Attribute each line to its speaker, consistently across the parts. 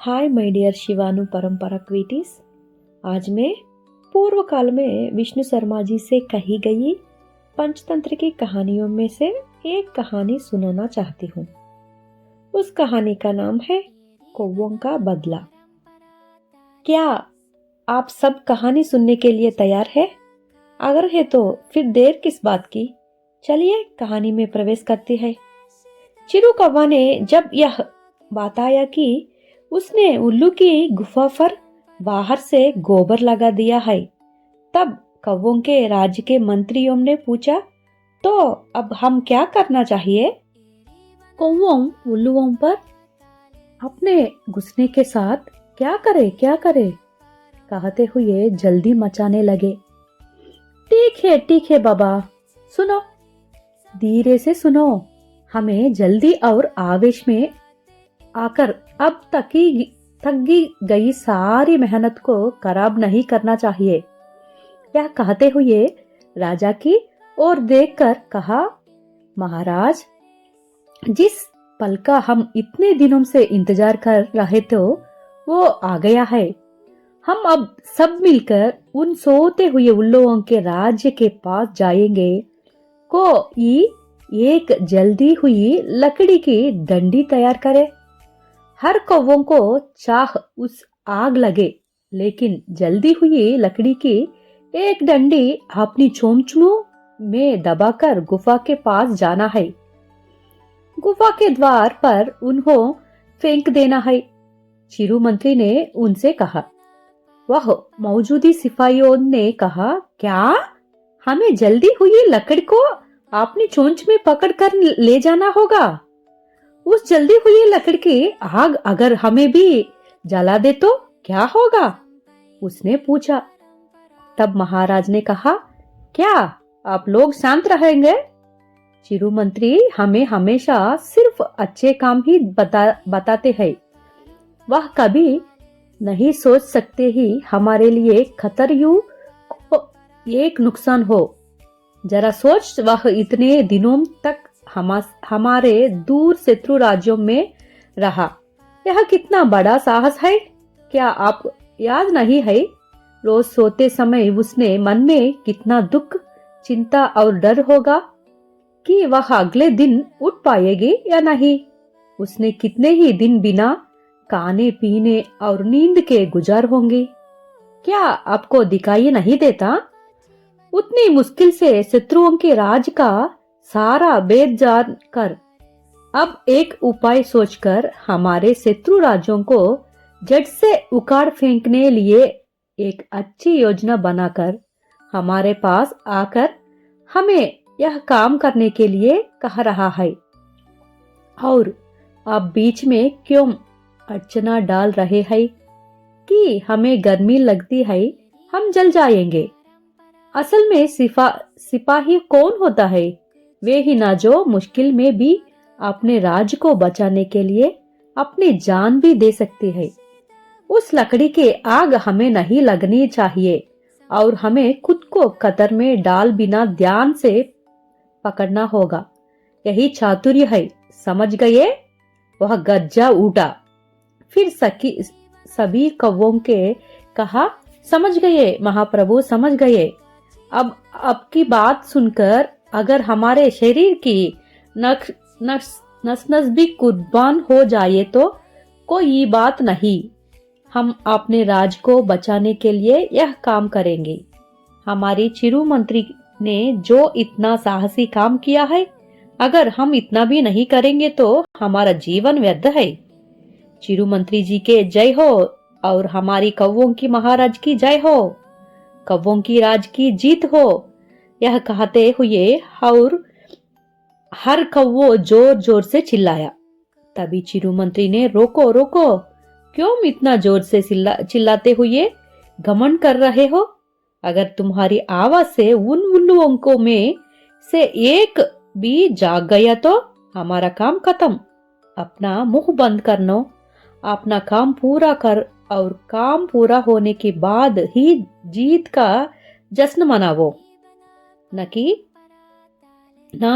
Speaker 1: Hi my dear शिवानु परंपरा क्विटीज। आज मैं पूर्व काल में विष्णु शर्मा जी से कही गई पंचतंत्र की कहानियों में से एक कहानी सुनाना चाहती हूँ। उस कहानी का नाम है कौवों का बदला। क्या आप सब कहानी सुनने के लिए तैयार है? अगर है तो फिर देर किस बात की, चलिए कहानी में प्रवेश करते हैं। चिरू कौवा ने जब यह बताया कि उसने उल्लू की गुफा पर बाहर से गोबर लगा दिया है, तब कौवों के राज्य के मंत्रियों ने पूछा, तो अब हम क्या करना चाहिए? कौवों उल्लुओं पर अपने घुसने के साथ क्या करे कहते हुए जल्दी मचाने लगे। ठीक है बाबा, सुनो, धीरे से सुनो। हमें जल्दी और आवेश में आकर अब तक गई सारी मेहनत को खराब नहीं करना चाहिए। यह कहते हुए राजा की ओर देखकर कहा, महाराज, जिस पल का हम इतने दिनों से इंतजार कर रहे थे वो आ गया है। हम अब सब मिलकर उन सोते हुए उल्लुओं के राज्य के पास जाएंगे। कोई एक जल्दी हुई लकड़ी की डंडी तैयार करे। हर कौवों को चाह उस आग लगे, लेकिन जल्दी हुई लकड़ी की एक डंडी अपनी चोंचों में दबाकर गुफा के पास जाना है। गुफा के द्वार पर उन्हें फेंक देना है। चिरू मंत्री ने उनसे कहा। वह मौजूदी सिपाहियों ने कहा, क्या हमें जल्दी हुई लकड़ी को अपनी चोंच में पकड़कर ले जाना होगा? उस जल्दी हुई लकड़ी की आग अगर हमें भी जला दे तो क्या होगा? उसने पूछा। तब महाराज ने कहा, क्या आप लोग शांत रहेंगे? चिरू मंत्री हमें हमेशा सिर्फ अच्छे काम ही बताते हैं। वह कभी नहीं सोच सकते ही हमारे लिए खतर यूं एक नुकसान हो। जरा सोच, वह इतने दिनों तक हमारे दूर शत्रु राज्यों में रहा। यह कितना बड़ा साहस है, क्या आप याद नहीं है? रोज सोते समय उसने मन में कितना दुख, चिंता और डर होगा कि वह अगले दिन उठ पाएगी या नहीं। उसने कितने ही दिन बिना खाने पीने और नींद के गुजार होंगे। क्या आपको दिखाई नहीं देता? उतनी मुश्किल से शत्रुओं के राज का सारा भेद जान कर अब एक उपाय सोचकर हमारे शत्रु राज्यों को जड़ से उखाड़ फेंकने लिए एक अच्छी योजना बनाकर हमारे पास आकर हमें यह काम करने के लिए कह रहा है। और अब बीच में क्यों अड़चना डाल रहे हैं कि हमें गर्मी लगती है, हम जल जाएंगे। असल में सिपाही कौन होता है? वे ही ना जो मुश्किल में भी अपने राज्य को बचाने के लिए अपनी जान भी दे सकते हैं। उस लकड़ी के आग हमें नहीं लगनी चाहिए और हमें खुद को कतर में डाल बिना ध्यान से पकड़ना होगा। यही चातुर्य है, समझ गए? वह गरजा उठा। फिर सभी कौवों के कहा, समझ गए महाप्रभु, समझ गए। अब आपकी बात सुनकर अगर हमारे शरीर की नस नस भी कुर्बान हो जाए तो कोई बात नहीं। हम अपने राज को बचाने के लिए यह काम करेंगे। हमारी चिरू मंत्री ने जो इतना साहसी काम किया है, अगर हम इतना भी नहीं करेंगे तो हमारा जीवन व्यर्थ है। चिरू मंत्री जी के जय हो और हमारी कौवों की महाराज की जय हो। कौवों की राज की जीत हो। यह कहते हुए और हर कौवो जोर जोर से चिल्लाया। तभी चिरू मंत्री ने, रोको रोको, क्यों इतना जोर से चिल्लाते हुए घमंड कर रहे हो? अगर तुम्हारी आवाज से उन उल्लुओं को में से एक भी जाग गया तो हमारा काम खत्म। अपना मुंह बंद करनो, अपना काम पूरा कर और काम पूरा होने के बाद ही जीत का जश्न मनावो, न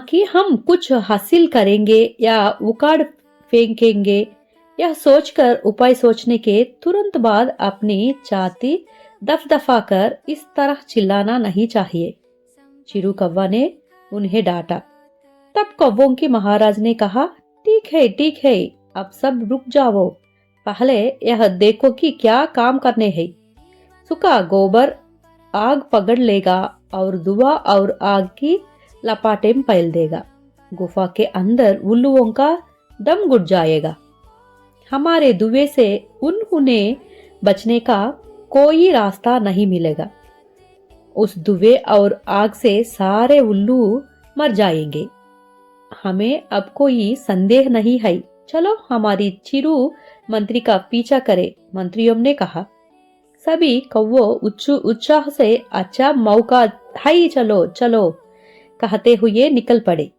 Speaker 1: कि हम कुछ हासिल करेंगे या उखाड़ फेंकेंगे यह सोचकर उपाय सोचने के तुरंत बाद अपनी छाती दफदफा कर इस तरह चिल्लाना नहीं चाहिए। चिरू कौवा ने उन्हें डांटा। तब कौवों की महाराज ने कहा, ठीक है, अब सब रुक जाओ, पहले यह देखो कि क्या काम करने हैं। सूखा गोबर आग पकड़ लेगा और धुआं और आग की लपाटें फैल देगा। गुफा के अंदर उल्लुओं का दम घुट जाएगा। हमारे धुएं से उन्हें बचने का कोई रास्ता नहीं मिलेगा। उस धुएं और आग से सारे उल्लू मर जाएंगे। हमें अब कोई संदेह नहीं है, चलो हमारी चिरू मंत्री का पीछा करे, मंत्रियों ने कहा। सभी कौवे उत्साह से अच्छा मौका है, चलो चलो कहते हुए निकल पड़े।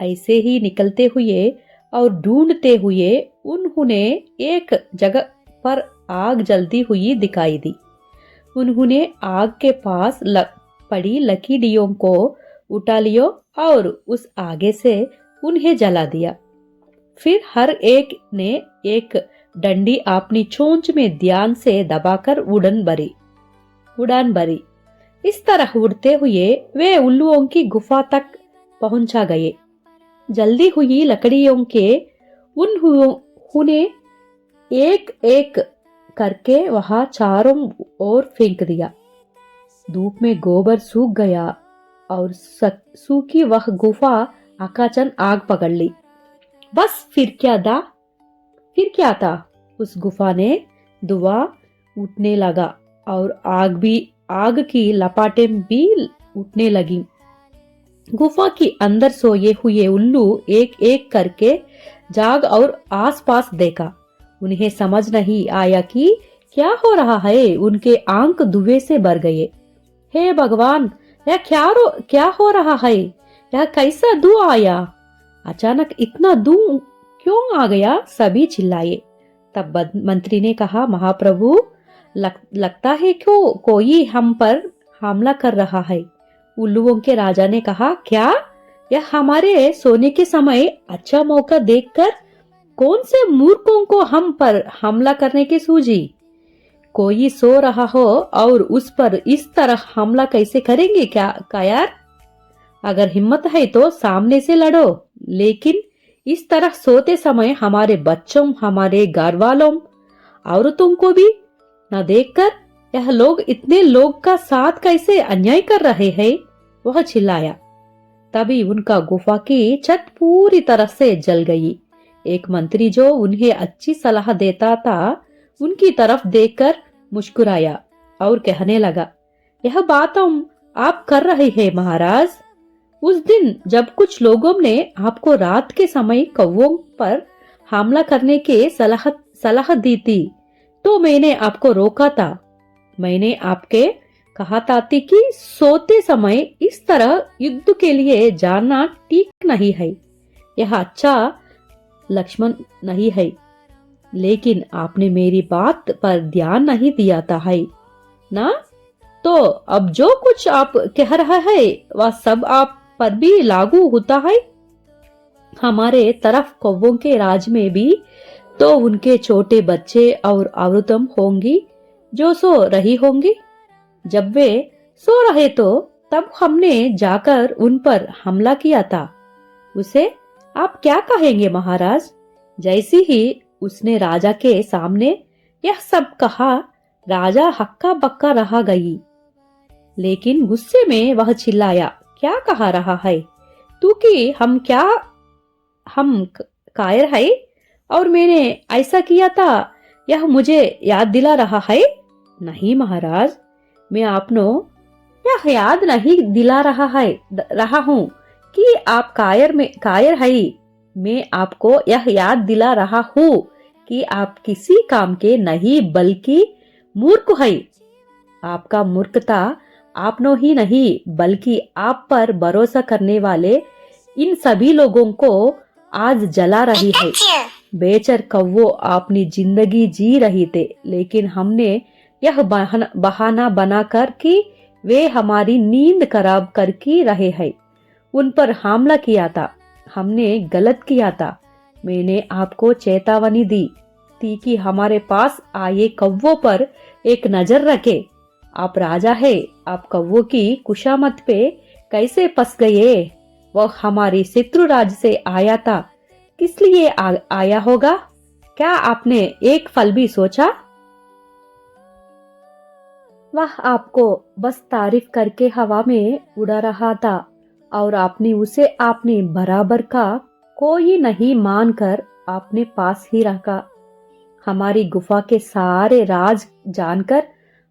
Speaker 1: ऐसे ही निकलते हुए और ढूंढते हुए उन्होंने एक जगह पर आग जलती हुई दिखाई दी। उन्होंने आग के पास पड़ी लकड़ियों को उठा लियो और उस आगे से उन्हें जला दिया। फिर हर एक ने एक डंडी अपनी चोंच में ध्यान से दबाकर उड़ान भरी। इस तरह उड़ते हुए वे उल्लुओं की गुफा तक पहुंचा गए। जल्दी हुई लकड़ियों के उन्हें एक एक करके वहां चारों ओर फेंक दिया। धूप में गोबर सूख गया और सूखी वह गुफा आकाचन आग पकड़ ली। बस फिर क्या था, उस गुफा ने धुआं उठने लगा और आग की लपाटें भी उठने लगी। गुफा के अंदर सोए हुए उल्लू एक एक करके जाग और आसपास देखा। उन्हें समझ नहीं आया कि क्या हो रहा है। उनके आंख धुएं से भर गए। हे भगवान, यह क्या हो रहा है? यह कैसा धुआं आया? अचानक इतना धुआं क्यों आ गया? सभी चिल्लाए। तब मंत्री ने कहा, महाप्रभु, लगता है क्यों कोई हम पर हमला कर रहा है। उल्लुओं के राजा ने कहा, क्या यह हमारे सोने के समय अच्छा मौका देखकर कौन से मूर्खों को हम पर हमला करने की सूझी? कोई सो रहा हो और उस पर इस तरह हमला कैसे करेंगे क्या यार? अगर हिम्मत है तो सामने से लड़ो, लेकिन इस तरह सोते समय हमारे बच्चों, हमारे घर वालों, औरतों को भी न देखकर यह लोग इतने लोग का साथ कैसे अन्याय कर रहे हैं? वह चिल्लाया। तभी उनका गुफा की छत पूरी तरह से जल गई। एक मंत्री जो उन्हें अच्छी सलाह देता था, उनकी तरफ देखकर मुस्कुराया और कहने लगा, यह बात आप कर रहे हैं महाराज। उस दिन जब कुछ लोगों ने आपको रात के समय कौवों पर हमला करने के सलाह दी थी, तो मैंने आपको रोका था। मैंने आपके कहा था कि सोते समय इस तरह युद्ध के लिए जाना ठीक नहीं है, यह अच्छा लक्ष्मण नहीं है। लेकिन आपने मेरी बात पर ध्यान नहीं दिया था है ना? तो अब जो कुछ आप कह रहा है वह सब आप पर भी लागू होता है। हमारे तरफ कौवों के राज में भी तो उनके छोटे बच्चे और औरतें होंगी जो सो रही होंगी। जब वे सो रहे तो तब हमने जाकर उन पर हमला किया था। उसे आप क्या कहेंगे महाराज? जैसे ही उसने राजा के सामने यह सब कहा, राजा हक्का बक्का रह गई। लेकिन गुस्से में वह चिल्लाया, क्या कहा रहा है तू कि हम कायर है और मैंने ऐसा किया था, यह मुझे याद दिला रहा है? नहीं महाराज, मैं आपनो यह याद नहीं दिला रहा हूँ कि आप कायर है। मैं आपको यह याद दिला रहा हूँ कि आप किसी काम के नहीं बल्कि मूर्ख है। आपका मूर्खता आपनो ही नहीं बल्कि आप पर भरोसा करने वाले इन सभी लोगों को आज जला रही है। बेचारे कौवे अपनी जिंदगी जी रही थे, लेकिन हमने यह बहाना बनाकर कि वे हमारी नींद खराब करके रहे हैं, उन पर हमला किया था। हमने गलत किया था। मैंने आपको चेतावनी दी, थी कि हमारे पास आए कौवों पर एक नजर रखे। आप राजा है, आप कौवों की कुशामत पे कैसे फंस गए? वह हमारी शत्रु राज्य से आया था, किस लिए आया होगा? क्या आपने एक पल भी सोचा? वह आपको बस तारीफ करके हवा में उड़ा रहा था और आपने उसे अपने बराबर का कोई नहीं मानकर अपने पास ही रखा। हमारी गुफा के सारे राज जानकर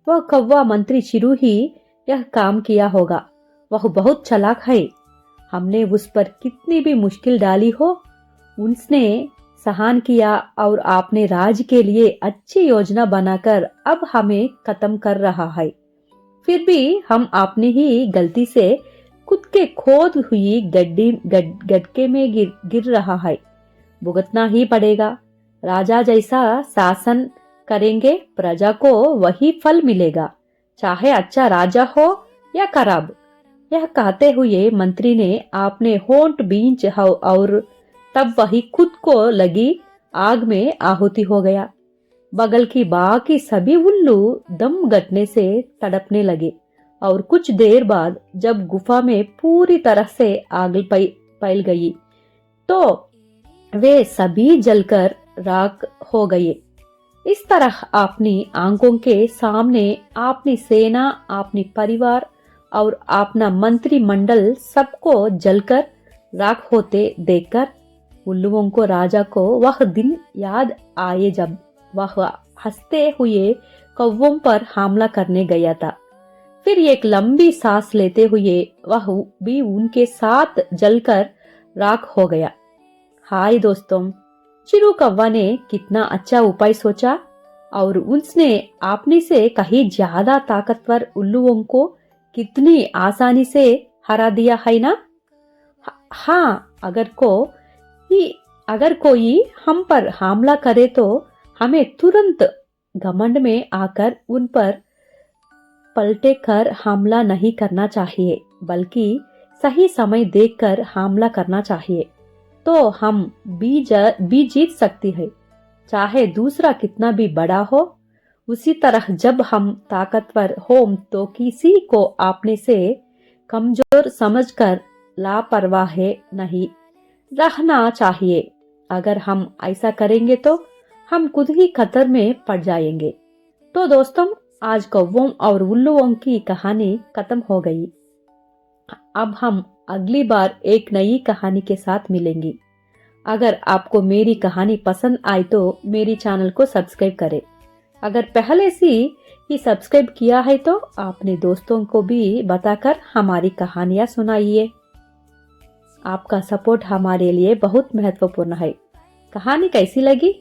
Speaker 1: वह कौवा मंत्री चिरू ही यह काम किया होगा। वह बहुत चालाक है। हमने उस पर कितनी भी मुश्किल डाली हो, उसने सहन किया और आपने राज के लिए अच्छी योजना बनाकर अब हमें खत्म कर रहा है। फिर भी हम अपनी ही गलती से खुद के खोद हुई गड्ढे में गिर रहा है। भुगतना ही पड़ेगा। राजा जैसा शासन करेंगे, प्रजा को वही फल मिलेगा, चाहे अच्छा राजा हो या खराब। यह कहते हुए मंत्री ने आपने होंठ बींच और तब वही खुद को लगी आग में आहुति हो गया। बगल की बाकी सभी उल्लू दम घटने से तड़पने लगे और कुछ देर बाद जब गुफा में पूरी तरह से आग फैल गई तो वे सभी जलकर राख हो गए। इस तरह अपनी आंखों के सामने अपनी सेना, अपनी परिवार और अपना मंत्रिमंडल सबको जलकर राख होते देखकर उल्लुओं को राजा को वह दिन याद आए जब वह हंसते हुए कौवों पर हमला करने गया था। फिर एक लंबी सांस लेते हुए वह भी उनके साथ जलकर राख हो गया। हाय दोस्तों, चिरू कौवा ने कितना अच्छा उपाय सोचा और उसने आपने से कहीं ज्यादा ताकतवर उल्लुओं को कितनी आसानी से हरा दिया है ना? हाँ, अगर कोई हम पर हमला करे तो हमें तुरंत घमंड में आकर उन पर पलटे कर हमला नहीं करना चाहिए, बल्कि सही समय देखकर हमला करना चाहिए। तो हम भी जीत सकती है, चाहे दूसरा कितना भी बड़ा हो। उसी तरह जब हम ताकतवर हो तो किसी को अपने से कमजोर समझकर लापरवाह नहीं रहना चाहिए। अगर हम ऐसा करेंगे तो हम खुद ही खतर में पड़ जाएंगे। तो दोस्तों, आज कौवों और उल्लुओं की कहानी खत्म हो गई। अब हम अगली बार एक नई कहानी के साथ मिलेंगे। अगर आपको मेरी कहानी पसंद आई तो मेरी चैनल को सब्सक्राइब करें। अगर पहले से ही सब्सक्राइब किया है तो अपने दोस्तों को भी बताकर हमारी कहानियां सुनाइए। आपका सपोर्ट हमारे लिए बहुत महत्वपूर्ण है। कहानी कैसी लगी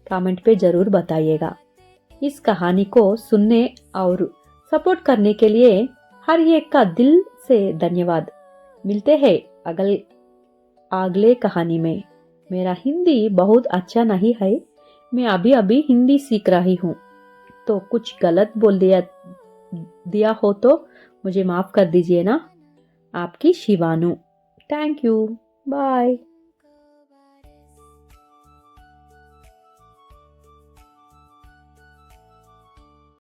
Speaker 1: कमेंट पे जरूर बताइएगा। इस कहानी को सुनने और सपोर्ट करने के लिए हर एक का दिल से धन्यवाद। मिलते हैं अगले कहानी में। मेरा हिंदी बहुत अच्छा नहीं है, मैं अभी हिंदी सीख रही हूँ, तो कुछ गलत बोल दिया हो तो मुझे माफ कर दीजिए ना। आपकी शिवानु। Thank you. बाय।